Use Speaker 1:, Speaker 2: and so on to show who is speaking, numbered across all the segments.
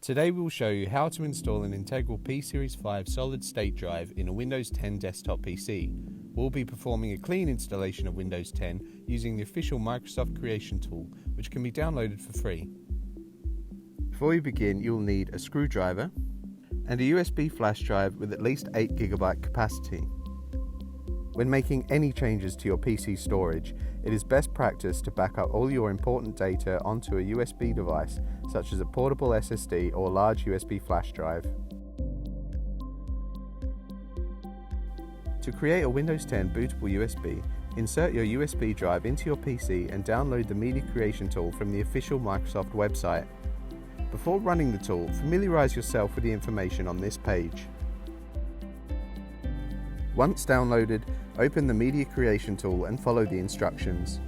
Speaker 1: Today we will show you how to install an Integral P Series 5 solid-state drive in a Windows 10 desktop PC. We'll be performing a clean installation of Windows 10 using the official Microsoft Creation Tool, which can be downloaded for free. Before we begin, you'll need a screwdriver and a USB flash drive with at least 8 GB capacity. When making any changes to your PC storage, it is best practice to back up all your important data onto a USB device, such as a portable SSD or large USB flash drive. To create a Windows 10 bootable USB, insert your USB drive into your PC and download the Media Creation Tool from the official Microsoft website. Before running the tool, familiarize yourself with the information on this page. Once downloaded, open the Media Creation Tool and follow the instructions.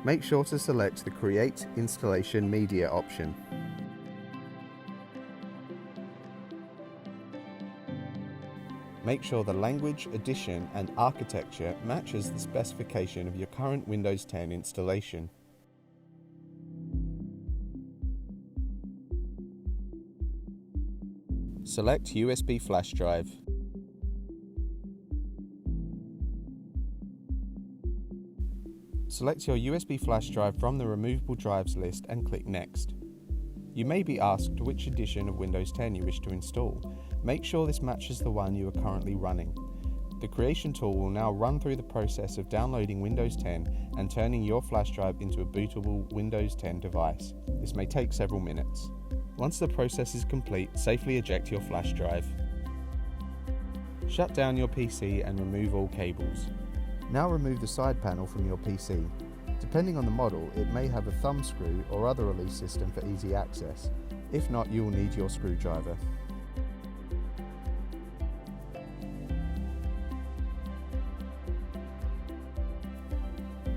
Speaker 1: Make sure to select the Create Installation Media option. Make sure the language, edition and architecture matches the specification of your current Windows 10 installation. Select USB flash drive. Select your USB flash drive from the removable drives list and click Next. You may be asked which edition of Windows 10 you wish to install. Make sure this matches the one you are currently running. The Creation Tool will now run through the process of downloading Windows 10 and turning your flash drive into a bootable Windows 10 device. This may take several minutes. Once the process is complete, safely eject your flash drive. Shut down your PC and remove all cables. Now remove the side panel from your PC. Depending on the model, it may have a thumb screw or other release system for easy access. If not, you will need your screwdriver.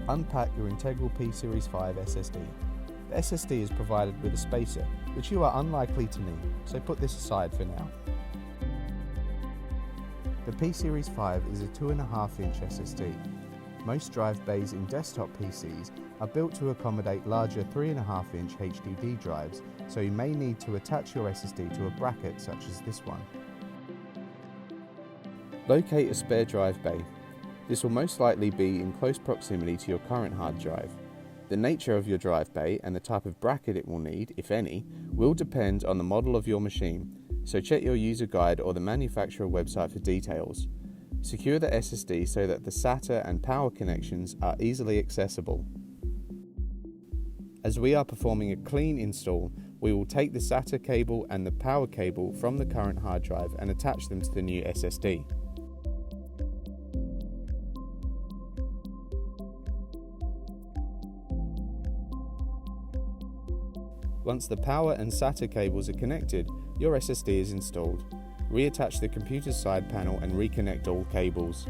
Speaker 1: Unpack your Integral P Series 5 SSD. The SSD is provided with a spacer, which you are unlikely to need, so put this aside for now. The P Series 5 is a 2.5-inch SSD. Most drive bays in desktop PCs are built to accommodate larger 3.5-inch HDD drives, so you may need to attach your SSD to a bracket such as this one. Locate a spare drive bay. This will most likely be in close proximity to your current hard drive. The nature of your drive bay and the type of bracket it will need, if any, will depend on the model of your machine, so check your user guide or the manufacturer website for details. Secure the SSD so that the SATA and power connections are easily accessible. As we are performing a clean install, we will take the SATA cable and the power cable from the current hard drive and attach them to the new SSD. Once the power and SATA cables are connected, your SSD is installed. Reattach the computer's side panel and reconnect all cables.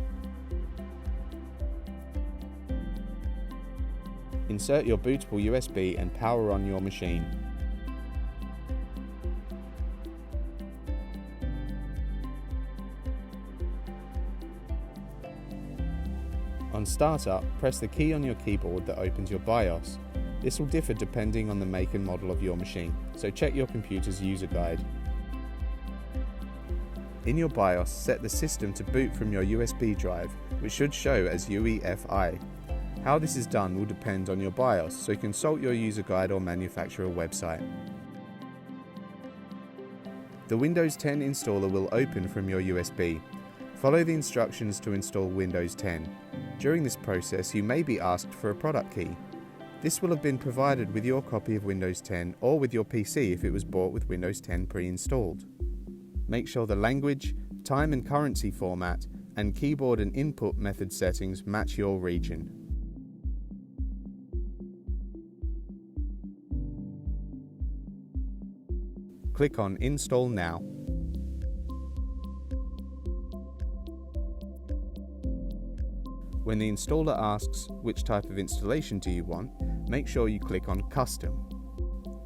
Speaker 1: Insert your bootable USB and power on your machine. On startup, press the key on your keyboard that opens your BIOS. This will differ depending on the make and model of your machine, so check your computer's user guide. In your BIOS, set the system to boot from your USB drive, which should show as UEFI. How this is done will depend on your BIOS, so consult your user guide or manufacturer website. The Windows 10 installer will open from your USB. Follow the instructions to install Windows 10. During this process, you may be asked for a product key. This will have been provided with your copy of Windows 10 or with your PC if it was bought with Windows 10 pre-installed. Make sure the language, time and currency format, and keyboard and input method settings match your region. Click on Install Now. When the installer asks which type of installation do you want, make sure you click on Custom.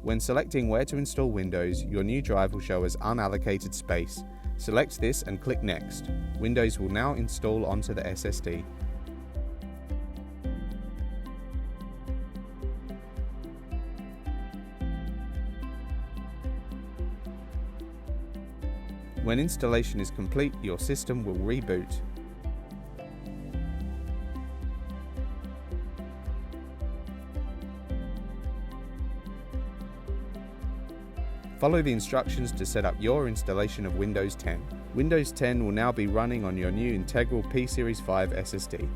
Speaker 1: When selecting where to install Windows, your new drive will show as unallocated space. Select this and click Next. Windows will now install onto the SSD. When installation is complete, your system will reboot. Follow the instructions to set up your installation of Windows 10. Windows 10 will now be running on your new Integral P Series 5 SSD.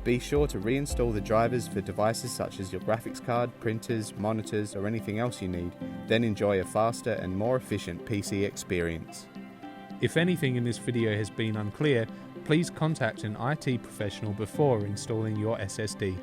Speaker 1: Be sure to reinstall the drivers for devices such as your graphics card, printers, monitors, or anything else you need, then enjoy a faster and more efficient PC experience.
Speaker 2: If anything in this video has been unclear, please contact an IT professional before installing your SSD.